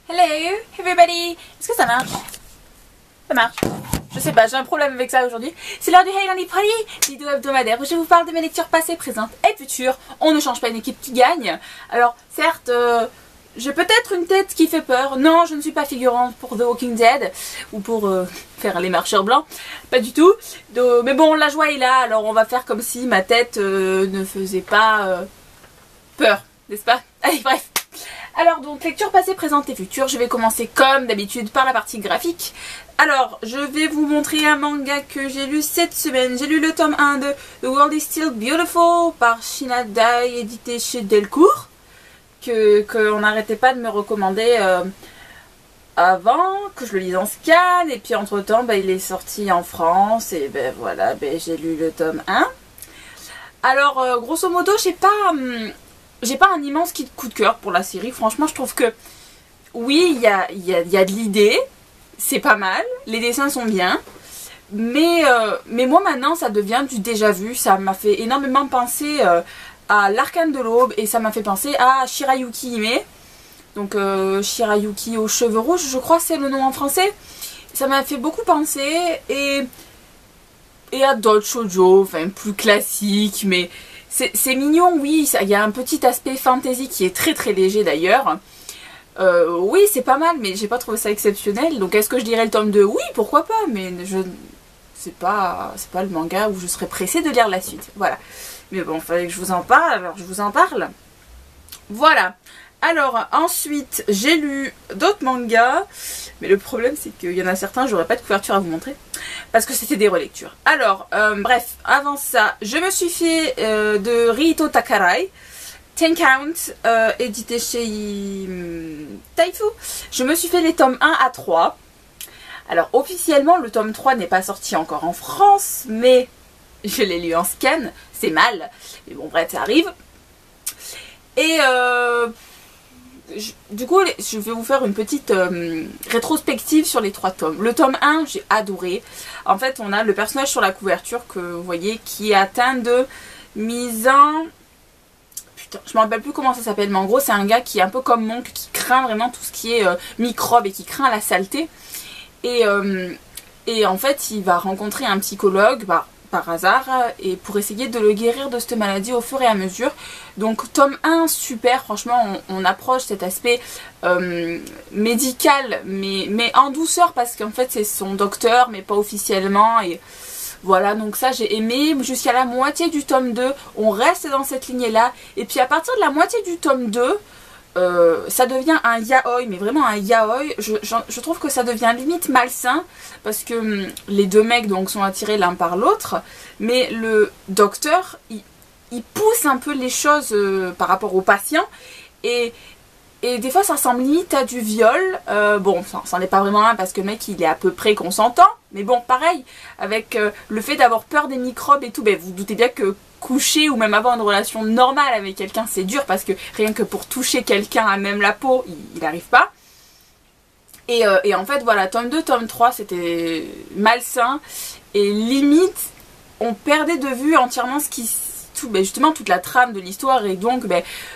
Hello everybody. Est-ce que ça marche? Ça marche. Je sais pas, j'ai un problème avec ça aujourd'hui. C'est l'heure du Hey Lundi Party, vidéo hebdomadaire où je vous parle de mes lectures passées, présentes et futures. On ne change pas une équipe qui gagne. Alors certes, j'ai peut-être une tête qui fait peur. Non, je ne suis pas figurante pour The Walking Dead ou pour faire les marcheurs blancs. Pas du tout. Mais bon, la joie est là, alors on va faire comme si ma tête ne faisait pas peur, n'est-ce pas? Allez, bref. Alors donc, lecture passée, présente et future. Je vais commencer comme d'habitude par la partie graphique. Alors, je vais vous montrer un manga que j'ai lu cette semaine. J'ai lu le tome 1 de The World is Still Beautiful par Shinadai, édité chez Delcourt. Qu'on n'arrêtait pas de me recommander avant, que je le lise en scan. Et puis entre temps, il est sorti en France. Et ben voilà, j'ai lu le tome 1. Alors, grosso modo, j'ai pas un immense coup de cœur pour la série. Franchement, je trouve que oui, il y a de l'idée, c'est pas mal, les dessins sont bien, mais moi maintenant ça devient du déjà vu. Ça m'a fait énormément penser à l'Arcane de l'Aube et ça m'a fait penser à Shirayuki Hime, donc Shirayuki aux cheveux rouges, je crois c'est le nom en français. Ça m'a fait beaucoup penser et à d'autres shoujo, enfin plus classiques, mais c'est mignon, oui, il y a un petit aspect fantasy qui est très très léger d'ailleurs. Oui, c'est pas mal, mais j'ai pas trouvé ça exceptionnel. Donc est-ce que je dirais le tome 2? Oui, pourquoi pas, mais c'est pas le manga où je serais pressée de lire la suite. Voilà. Mais bon, fallait que je vous en parle, alors je vous en parle. Voilà. Alors ensuite, j'ai lu d'autres mangas, mais le problème c'est qu'il y en a certains, j'aurais pas de couverture à vous montrer, parce que c'était des relectures. Alors, bref, avant ça, je me suis fait de Rihito Takarai, 10 Count, édité chez Taifu. Je me suis fait les tomes 1 à 3. Alors officiellement, le tome 3 n'est pas sorti encore en France, mais je l'ai lu en scan, c'est mal, mais bon bref, ça arrive. Et du coup, je vais vous faire une petite rétrospective sur les 3 tomes. Le tome 1, j'ai adoré. En fait, on a le personnage sur la couverture que vous voyez qui est atteint de mise en... Putain, je me rappelle plus comment ça s'appelle, mais en gros, c'est un gars qui est un peu comme Monk, qui craint vraiment tout ce qui est microbes et qui craint la saleté. Et en fait, il va rencontrer un psychologue, par hasard, et pour essayer de le guérir de cette maladie au fur et à mesure. Donc tome 1, super, franchement on approche cet aspect médical, mais en douceur, parce qu'en fait c'est son docteur, mais pas officiellement, et voilà, donc ça j'ai aimé. Jusqu'à la moitié du tome 2, on reste dans cette lignée là, et puis à partir de la moitié du tome 2, ça devient un yaoi, mais vraiment un yaoi. Je trouve que ça devient limite malsain, parce que les deux mecs donc sont attirés l'un par l'autre, mais le docteur il pousse un peu les choses par rapport aux patients, et des fois ça ressemble limite à du viol. Bon, ça n'en est pas vraiment un, parce que le mec il est à peu près consentant, mais bon, pareil, avec le fait d'avoir peur des microbes et tout, vous doutez bien que coucher ou même avoir une relation normale avec quelqu'un c'est dur, parce que rien que pour toucher quelqu'un à même la peau, il n'arrive pas. Et en fait voilà, tome 2, tome 3 c'était malsain, et limite on perdait de vue entièrement ce qui... justement toute la trame de l'histoire, et donc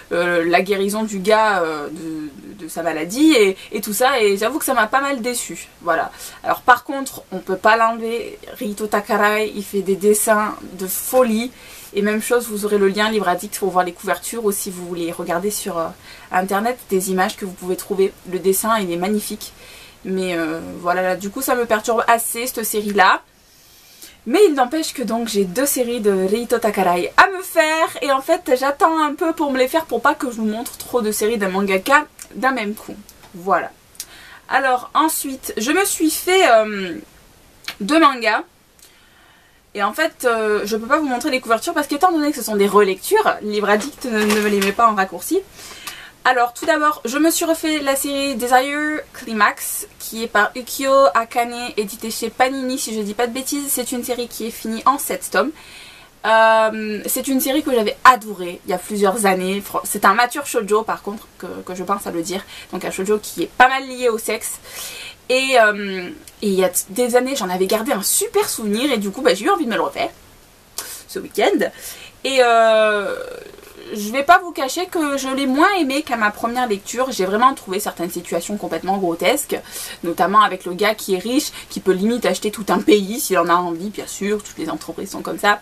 la guérison du gars de sa maladie et tout ça, et j'avoue que ça m'a pas mal déçu. Voilà. Alors par contre, on peut pas l'enlever, Rihito Takarai, il fait des dessins de folie, et même chose, vous aurez le lien livre addict pour voir les couvertures, ou si vous voulez regarder sur internet des images que vous pouvez trouver. Le dessin il est magnifique, mais voilà, là, du coup ça me perturbe assez cette série là. Mais il n'empêche que donc j'ai 2 séries de Rihito Takarai à me faire, et en fait j'attends un peu pour me les faire, pour pas que je vous montre trop de séries d'un mangaka d'un même coup. Voilà. Alors ensuite je me suis fait 2 mangas, et en fait je peux pas vous montrer les couvertures parce qu'étant donné que ce sont des relectures, Livre Addict ne me les met pas en raccourci. Alors tout d'abord, je me suis refait la série Desire Climax, qui est par Ukyo Akane, édité chez Panini si je dis pas de bêtises. C'est une série qui est finie en 7 tomes. C'est une série que j'avais adorée il y a plusieurs années. C'est un mature shoujo par contre, que je pense à le dire. Donc un shoujo qui est pas mal lié au sexe. Et il y a des années j'en avais gardé un super souvenir, et du coup j'ai eu envie de me le refaire ce week-end. Et je vais pas vous cacher que je l'ai moins aimé qu'à ma première lecture. J'ai vraiment trouvé certaines situations complètement grotesques, notamment avec le gars qui est riche, qui peut limite acheter tout un pays s'il en a envie, bien sûr, toutes les entreprises sont comme ça.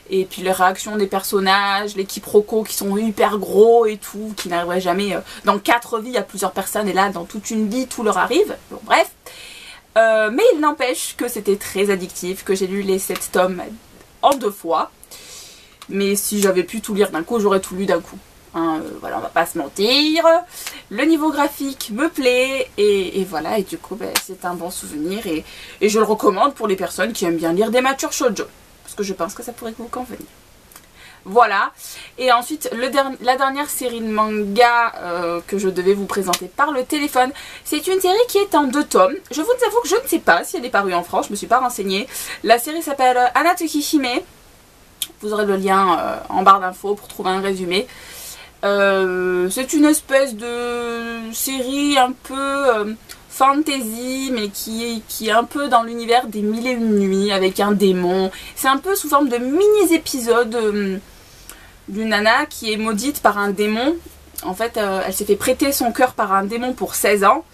Et puis les réactions des personnages, les quiproquos qui sont hyper gros et tout, qui n'arriveraient jamais dans 4 vies à plusieurs personnes, et là dans toute une vie tout leur arrive, bon bref. Mais il n'empêche que c'était très addictif, que j'ai lu les 7 tomes en 2 fois. Mais si j'avais pu tout lire d'un coup, j'aurais tout lu d'un coup. Hein, voilà, on va pas se mentir. Le niveau graphique me plaît et voilà. Et du coup, ben, c'est un bon souvenir et je le recommande pour les personnes qui aiment bien lire des matures shoujo. Parce que je pense que ça pourrait vous convenir. Voilà. Et ensuite, la dernière série de manga que je devais vous présenter par le téléphone, c'est une série qui est en 2 tomes. Je vous avoue que je ne sais pas si elle est parue en France, je me suis pas renseignée. La série s'appelle Anatoki Hime. Vous aurez le lien en barre d'infos pour trouver un résumé. C'est une espèce de série un peu fantasy, mais qui est un peu dans l'univers des 1001 nuits avec un démon. C'est un peu sous forme de mini-épisodes d'une nana qui est maudite par un démon. En fait, elle s'est fait prêter son cœur par un démon pour 16 ans.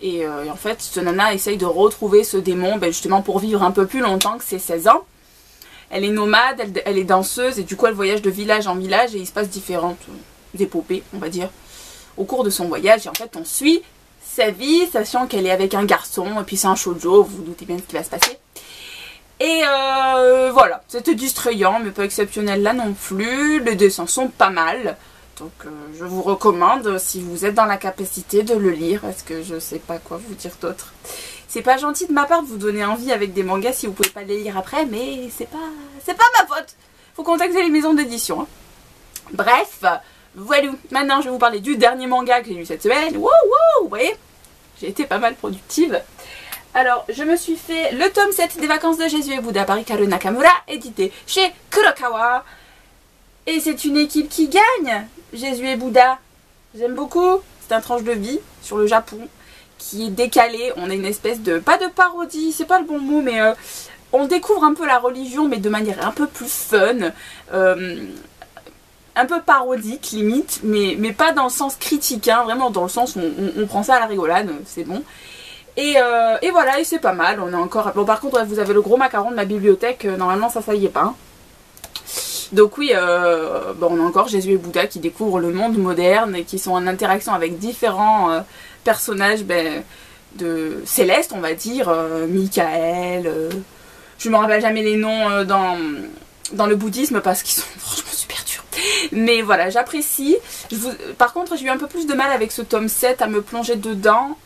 Et en fait, ce nana essaye de retrouver ce démon justement pour vivre un peu plus longtemps que ses 16 ans. Elle est nomade, elle est danseuse et du coup elle voyage de village en village et il se passe différentes épopées, on va dire, au cours de son voyage. Et en fait on suit sa vie, sachant qu'elle est avec un garçon et puis c'est un shoujo, vous vous doutez bien de ce qui va se passer. Et voilà, c'était distrayant mais pas exceptionnel là non plus, les dessins sont pas mal. Donc je vous recommande si vous êtes dans la capacité de le lire, parce que je sais pas quoi vous dire d'autre. C'est pas gentil de ma part de vous donner envie avec des mangas si vous pouvez pas les lire après, mais c'est pas ma faute. Faut contacter les maisons d'édition. Hein. Bref, voilà. Maintenant je vais vous parler du dernier manga que j'ai lu cette semaine. Wow, wow, vous voyez, j'ai été pas mal productive. Alors, je me suis fait le tome 7 des vacances de Jésus et Bouddha par Hikaru Nakamura, édité chez Kurokawa. Et c'est une équipe qui gagne, Jésus et Bouddha. J'aime beaucoup. C'est un tranche de vie sur le Japon qui est décalé. On a une espèce de, pas de parodie, c'est pas le bon mot, mais on découvre un peu la religion, mais de manière un peu plus fun. Un peu parodique limite, mais pas dans le sens critique, hein, vraiment dans le sens où on prend ça à la rigolade, c'est bon. Et voilà, et c'est pas mal. On a encore. Bon, par contre, vous avez le gros macaron de ma bibliothèque, normalement ça y est pas. Hein. Donc oui, bon, on a encore Jésus et Bouddha qui découvrent le monde moderne et qui sont en interaction avec différents personnages de célestes, on va dire, Michael, je me rappelle jamais les noms dans le bouddhisme parce qu'ils sont franchement super durs. Mais voilà, j'apprécie. Par contre, j'ai eu un peu plus de mal avec ce tome 7 à me plonger dedans.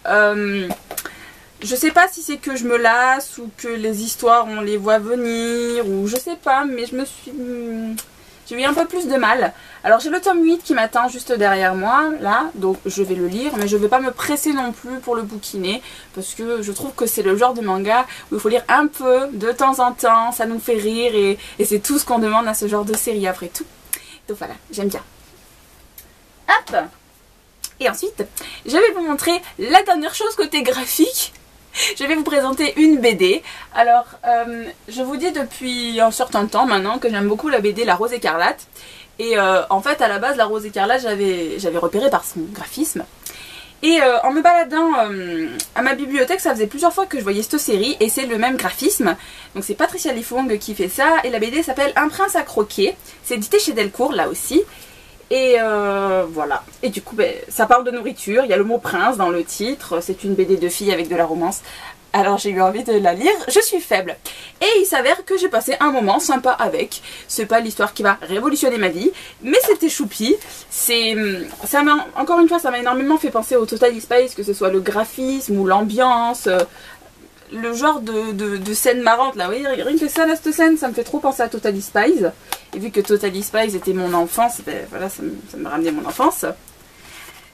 Je sais pas si c'est que je me lasse ou que les histoires on les voit venir ou je sais pas, mais j'ai eu un peu plus de mal. Alors j'ai le tome 8 qui m'attend juste derrière moi là, donc je vais le lire, mais je vais pas me presser non plus pour le bouquiner parce que je trouve que c'est le genre de manga où il faut lire un peu de temps en temps, ça nous fait rire et c'est tout ce qu'on demande à ce genre de série après tout. Donc voilà, j'aime bien. Hop. Et ensuite, je vais vous montrer la dernière chose côté graphique. Je vais vous présenter une BD. Alors, je vous dis depuis un certain temps maintenant que j'aime beaucoup la BD La Rose Écarlate. Et en fait, à la base, La Rose Écarlate, j'avais repéré par son graphisme. Et en me baladant à ma bibliothèque, ça faisait plusieurs fois que je voyais cette série et c'est le même graphisme. Donc c'est Patricia Lifong qui fait ça et la BD s'appelle Un prince à croquer. C'est édité chez Delcourt là aussi. Et voilà. Et du coup, ça parle de nourriture. Il y a le mot prince dans le titre. C'est une BD de filles avec de la romance. Alors j'ai eu envie de la lire. Je suis faible. Et il s'avère que j'ai passé un moment sympa avec. C'est pas l'histoire qui va révolutionner ma vie. Mais c'était choupi. Encore une fois, ça m'a énormément fait penser au Totally Spice. Que ce soit le graphisme ou l'ambiance. Le genre de scène marrante là, oui, rien que ça, là, cette scène, ça me fait trop penser à Totally Spies. Et vu que Totally Spies était mon enfance, voilà, ça me ramenait mon enfance.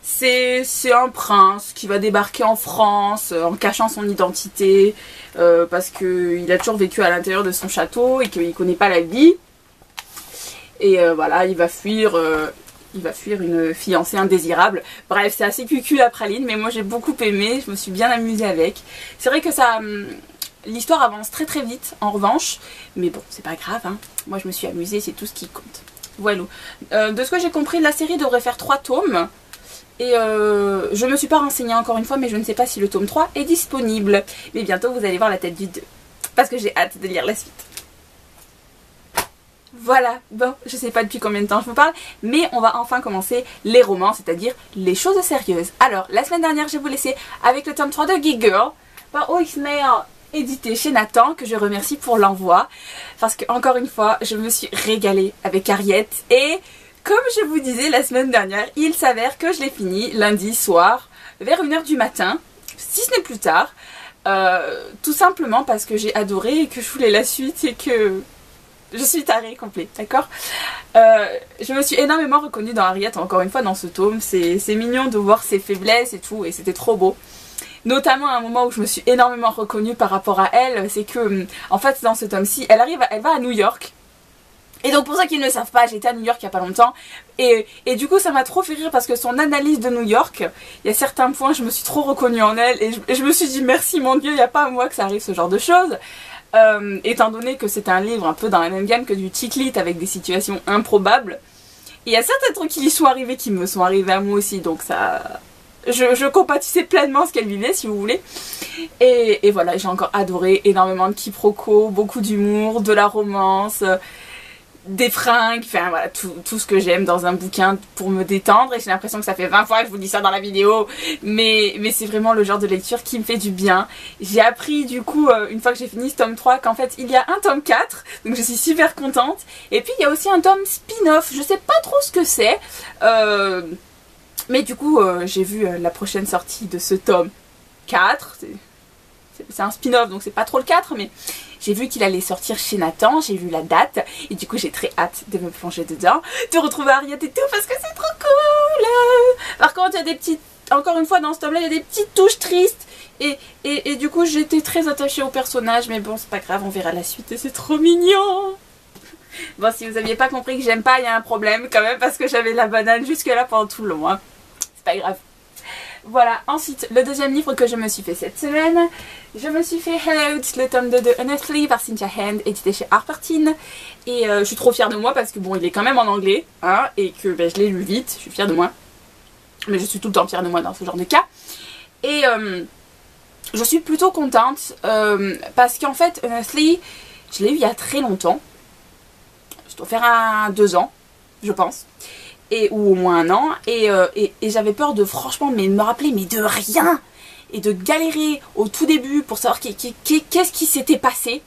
C'est un prince qui va débarquer en France en cachant son identité parce qu'il a toujours vécu à l'intérieur de son château et qu'il connaît pas la vie. Et voilà, il va fuir une fiancée indésirable. Bref, c'est assez cucu la praline, mais moi j'ai beaucoup aimé, je me suis bien amusée avec. C'est vrai que l'histoire avance très très vite en revanche, mais bon, c'est pas grave, hein. Moi je me suis amusée, c'est tout ce qui compte. Voilà. De ce que j'ai compris, la série devrait faire 3 tomes. Et je me suis pas renseignée encore une fois, mais je ne sais pas si le tome 3 est disponible. Mais bientôt vous allez voir la tête du 2. Parce que j'ai hâte de lire la suite. Voilà, bon, je sais pas depuis combien de temps je vous parle, mais on va enfin commencer les romans, c'est-à-dire les choses sérieuses. Alors, la semaine dernière, je vais vous laisser avec le tome 3 de Geek Girl, par OXmail, édité chez Nathan, que je remercie pour l'envoi. Parce que, encore une fois, je me suis régalée avec Harriet. Et, comme je vous disais la semaine dernière, il s'avère que je l'ai fini lundi soir, vers 1h du matin, si ce n'est plus tard. Tout simplement parce que j'ai adoré et que je voulais la suite et que... je suis tarée complet, d'accord. Je me suis énormément reconnue dans Harriet, encore une fois dans ce tome. C'est mignon de voir ses faiblesses et tout, et c'était trop beau. Notamment à un moment où je me suis énormément reconnue par rapport à elle, c'est que, en fait, dans ce tome-ci, elle va à New York. Et donc pour ceux qui ne le savent pas, j'étais à New York il n'y a pas longtemps. Et du coup ça m'a trop fait rire parce que son analyse de New York, il y a certains points, je me suis trop reconnue en elle. Et je me suis dit merci mon Dieu, il n'y a pas à moi que ça arrive ce genre de choses. Étant donné que c'est un livre un peu dans la même gamme que du chick lit avec des situations improbables. Et il y a certains trucs qui lui sont arrivés qui me sont arrivés à moi aussi, donc ça... Je compatissais pleinement ce qu'elle vivait si vous voulez. Et voilà, j'ai encore adoré, énormément de quiproquos, beaucoup d'humour, de la romance, des fringues, enfin voilà, tout ce que j'aime dans un bouquin pour me détendre. Et j'ai l'impression que ça fait 20 fois que je vous dis ça dans la vidéo, mais c'est vraiment le genre de lecture qui me fait du bien. J'ai appris du coup, une fois que j'ai fini ce tome 3, qu'en fait il y a un tome 4, donc je suis super contente. Et puis il y a aussi un tome spin-off, je sais pas trop ce que c'est, mais du coup j'ai vu la prochaine sortie de ce tome 4, c'est un spin-off donc c'est pas trop le 4, mais j'ai vu qu'il allait sortir chez Nathan, j'ai vu la date et du coup j'ai très hâte de me plonger dedans, de retrouver Harriet et tout parce que c'est trop cool. Par contre il y a des petites, encore une fois dans ce tome là il y a des petites touches tristes et du coup j'étais très attachée au personnage, mais bon c'est pas grave, on verra la suite et c'est trop mignon. Bon, si vous aviez pas compris que j'aime pas, il y a un problème quand même parce que j'avais la banane jusque là pendant tout le long, hein. C'est pas grave. Voilà, ensuite, le deuxième livre que je me suis fait cette semaine, je me suis fait Hello, le tome 2 de Honestly par Cynthia Hand, édité chez Harper-Teen. Et je suis trop fière de moi parce que bon, il est quand même en anglais, hein, et que ben, je l'ai lu vite, je suis fière de moi. Mais je suis tout le temps fière de moi dans ce genre de cas. Et je suis plutôt contente parce qu'en fait, Honestly, je l'ai eu il y a très longtemps. Je dois faire 2 ans, je pense. Ou au moins 1 an, et j'avais peur de franchement me rappeler mais de rien et de galérer au tout début pour savoir qu'est-ce qui s'était passé.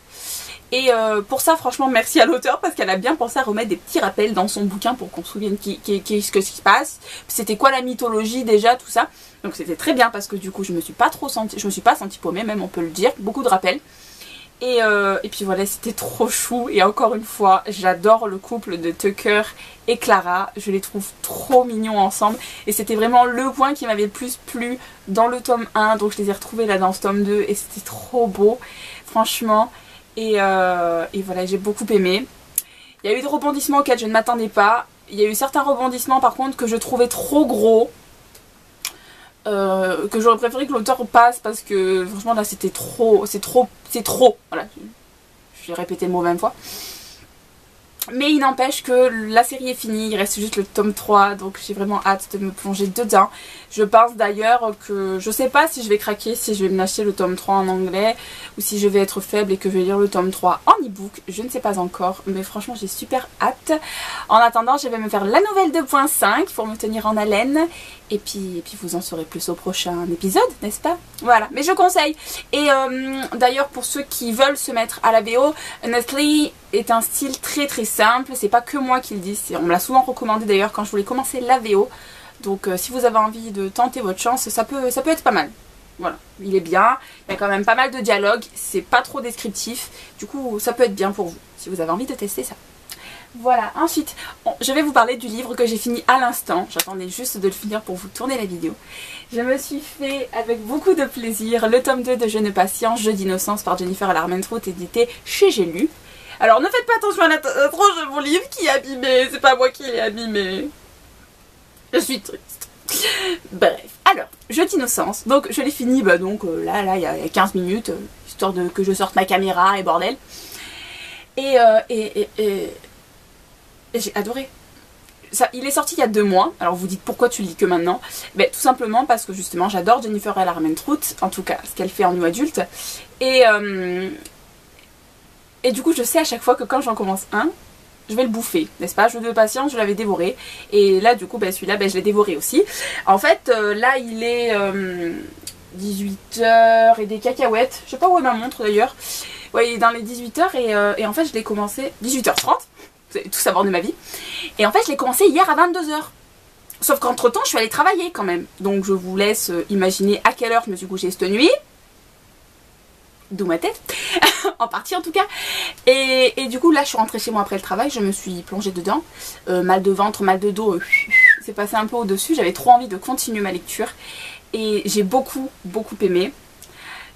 Et pour ça franchement merci à l'auteur parce qu'elle a bien pensé à remettre des petits rappels dans son bouquin pour qu'on se souvienne ce qui se passe, c'était quoi la mythologie déjà, tout ça. Donc c'était très bien parce que du coup je me suis pas sentie paumée, même on peut le dire, beaucoup de rappels. Et puis voilà, c'était trop chou. Et encore une fois, j'adore le couple de Tucker et Clara. Je les trouve trop mignons ensemble. Et c'était vraiment le point qui m'avait le plus plu dans le tome 1. Donc je les ai retrouvés là dans ce tome 2. Et c'était trop beau, franchement. Et voilà, j'ai beaucoup aimé. Il y a eu des rebondissements auxquels je ne m'attendais pas. Il y a eu certains rebondissements par contre que je trouvais trop gros. Que j'aurais préféré que l'auteur passe parce que franchement là c'était trop, c'est trop, voilà, je vais répéter le mot 20 fois. Mais il n'empêche que la série est finie, il reste juste le tome 3, donc j'ai vraiment hâte de me plonger dedans. Je pense d'ailleurs que je sais pas si je vais craquer, si je vais me lâcher le tome 3 en anglais ou si je vais être faible et que je vais lire le tome 3 en e-book, je ne sais pas encore, mais franchement j'ai super hâte. En attendant, je vais me faire la nouvelle 2.5 pour me tenir en haleine et puis vous en saurez plus au prochain épisode, n'est-ce pas? Voilà, mais je conseille. Et d'ailleurs pour ceux qui veulent se mettre à la VO, Honestly est un style très très simple, c'est pas que moi qui le dis, on me l'a souvent recommandé d'ailleurs quand je voulais commencer la VO. Donc si vous avez envie de tenter votre chance, ça peut être pas mal. Voilà, il est bien, il y a quand même pas mal de dialogues, c'est pas trop descriptif, du coup ça peut être bien pour vous, si vous avez envie de tester ça. Voilà, ensuite, je vais vous parler du livre que j'ai fini à l'instant, j'attendais juste de le finir pour vous tourner la vidéo. Je me suis fait avec beaucoup de plaisir le tome 2 de Je ne patience, Jeu d'innocence par Jennifer Armentrout, édité chez J'ai lu. Alors ne faites pas attention à la tranche de mon livre qui est abîmé, c'est pas moi qui l'ai abîmé. Je suis triste. Bref, alors, Jeu d'innocence, donc je l'ai fini donc là il y a 15 minutes, histoire que je sorte ma caméra et bordel. Et j'ai adoré. il est sorti il y a 2 mois. Alors vous dites pourquoi tu le lis que maintenant? Ben, tout simplement parce que justement j'adore Jennifer L. Armentrout, en tout cas ce qu'elle fait en new adulte. Et du coup je sais à chaque fois que quand j'en commence un, je vais le bouffer, n'est-ce pas? Jeu de patience, je l'avais dévoré. Et là du coup ben, celui-là ben, je l'ai dévoré aussi. En fait là il est 18h et des cacahuètes. Je sais pas où est ma montre d'ailleurs. Ouais, il est dans les 18h et en fait je l'ai commencé 18h30. Vous allez tout savoir de ma vie. Et en fait, je l'ai commencé hier à 22h. Sauf qu'entre temps, je suis allée travailler quand même. Donc, je vous laisse imaginer à quelle heure je me suis couchée cette nuit. D'où ma tête. En partie, en tout cas. Et du coup, là, je suis rentrée chez moi après le travail. Je me suis plongée dedans. Mal de ventre, mal de dos. C'est passé un peu au-dessus. J'avais trop envie de continuer ma lecture. Et j'ai beaucoup aimé.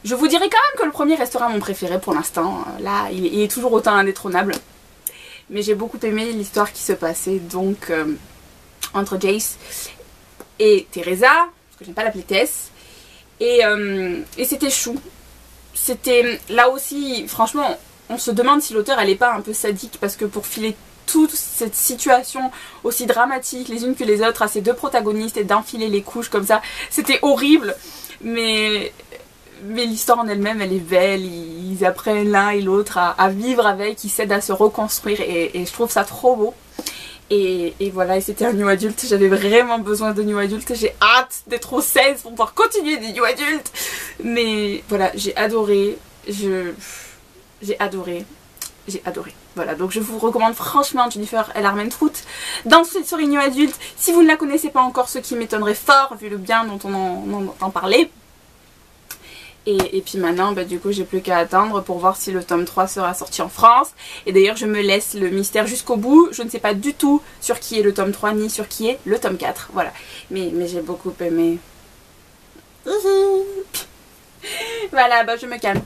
Je vous dirais quand même que le premier restera mon préféré pour l'instant. Là, il est toujours autant indétrônable. Mais j'ai beaucoup aimé l'histoire qui se passait donc entre Jace et Teresa, parce que j'aime pas l'appeler Tess. Et c'était chou. C'était là aussi, franchement, on se demande si l'auteur elle est pas un peu sadique, parce que pour filer toute cette situation aussi dramatique les unes que les autres à ces 2 protagonistes et d'enfiler les couches comme ça, c'était horrible. Mais l'histoire en elle-même, elle est belle, ils apprennent l'un et l'autre à vivre avec, ils s'aident à se reconstruire et je trouve ça trop beau. Et voilà, et c'était un new adulte, j'avais vraiment besoin de new adulte, j'ai hâte d'être au 16 pour pouvoir continuer des new adultes. Mais voilà, j'ai adoré, j'ai adoré. Voilà, donc je vous recommande franchement Jennifer L. Armentrout dans cette série new adulte. Si vous ne la connaissez pas encore, ce qui m'étonnerait fort vu le bien dont on en entend parler. Et puis maintenant, bah, du coup, j'ai plus qu'à attendre pour voir si le tome 3 sera sorti en France. Et d'ailleurs, je me laisse le mystère jusqu'au bout. Je ne sais pas du tout sur qui est le tome 3 ni sur qui est le tome 4. Voilà. Mais j'ai beaucoup aimé. Voilà, bah, je me calme.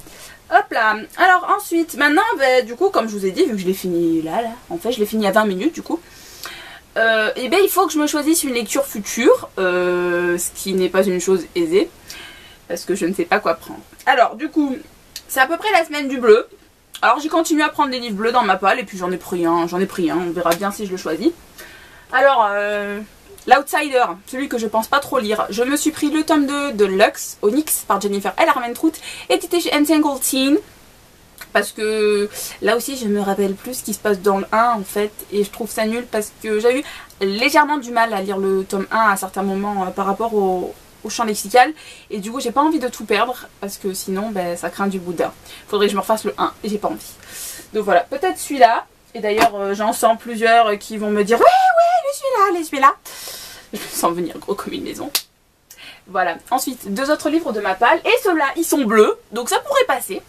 Hop là. Alors ensuite, maintenant, bah, du coup, comme je vous ai dit, vu que je l'ai fini là, en fait, je l'ai fini à 20 minutes du coup. Et ben il faut que je me choisisse une lecture future, ce qui n'est pas une chose aisée. Parce que je ne sais pas quoi prendre. Alors du coup, c'est à peu près la semaine du bleu. Alors j'ai continué à prendre des livres bleus dans ma palle et puis j'en ai pris un, on verra bien si je le choisis. Alors, l'Outsider, celui que je pense pas trop lire, je me suis pris le tome 2 de Lux, Onyx, par Jennifer L. Armentrout, édité chez Entangled Teen. Parce que là aussi je me rappelle plus ce qui se passe dans le 1 en fait, et je trouve ça nul parce que j'ai eu légèrement du mal à lire le tome 1 à certains moments par rapport au champ lexical, et du coup j'ai pas envie de tout perdre parce que sinon ben, ça craint du boudin. Faudrait que je me refasse le 1 et j'ai pas envie. Donc voilà, peut-être celui-là, et d'ailleurs j'en sens plusieurs qui vont me dire ouais, lui celui-là. Je me sens venir gros comme une maison. Voilà, ensuite 2 autres livres de ma palle, et ceux-là ils sont bleus, donc ça pourrait passer.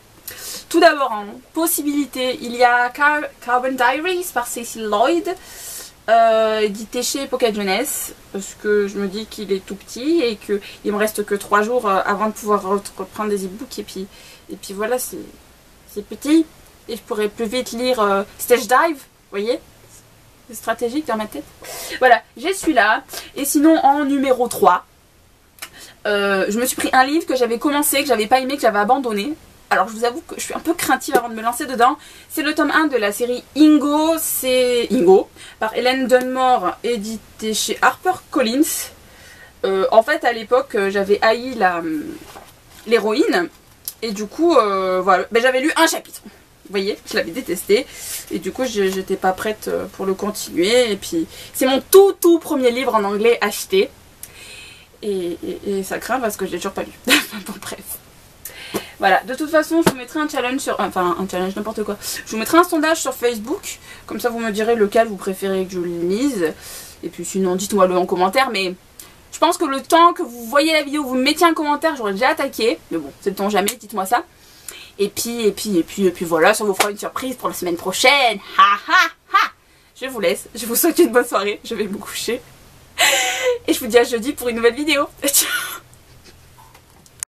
Tout d'abord en possibilité, il y a Carbon Diaries par Cecil Lloyd, édité chez Pocket Jeunesse, parce que je me dis qu'il est tout petit et qu'il me reste que 3 jours avant de pouvoir reprendre des e-books, et puis voilà, c'est petit et je pourrais plus vite lire Stage Dive, vous voyez, c'est stratégique dans ma tête. Voilà, j'ai celui-là, et sinon en numéro 3, je me suis pris un livre que j'avais commencé, que j'avais pas aimé, que j'avais abandonné. Alors je vous avoue que je suis un peu craintive avant de me lancer dedans. C'est le tome 1 de la série Ingo, c'est Ingo, par Hélène Dunmore, édité chez HarperCollins. En fait à l'époque j'avais haï l'héroïne, et du coup voilà, ben, j'avais lu un chapitre. Vous voyez, je l'avais détesté, et du coup j'étais pas prête pour le continuer. Et puis c'est mon tout premier livre en anglais acheté. Et ça craint parce que je l'ai toujours pas lu. Bon bref. Voilà, de toute façon je vous mettrai un challenge sur... Enfin un challenge n'importe quoi. Je vous mettrai un sondage sur Facebook. Comme ça vous me direz lequel vous préférez que je lise. Et puis sinon dites-moi le en commentaire. Mais je pense que le temps que vous voyez la vidéo, vous me mettiez un commentaire, j'aurais déjà attaqué. Mais bon, c'est le temps jamais, dites-moi ça. Et puis voilà, ça vous fera une surprise pour la semaine prochaine. Ha ha ha. Je vous laisse, je vous souhaite une bonne soirée. Je vais me coucher. Et je vous dis à jeudi pour une nouvelle vidéo. Ciao.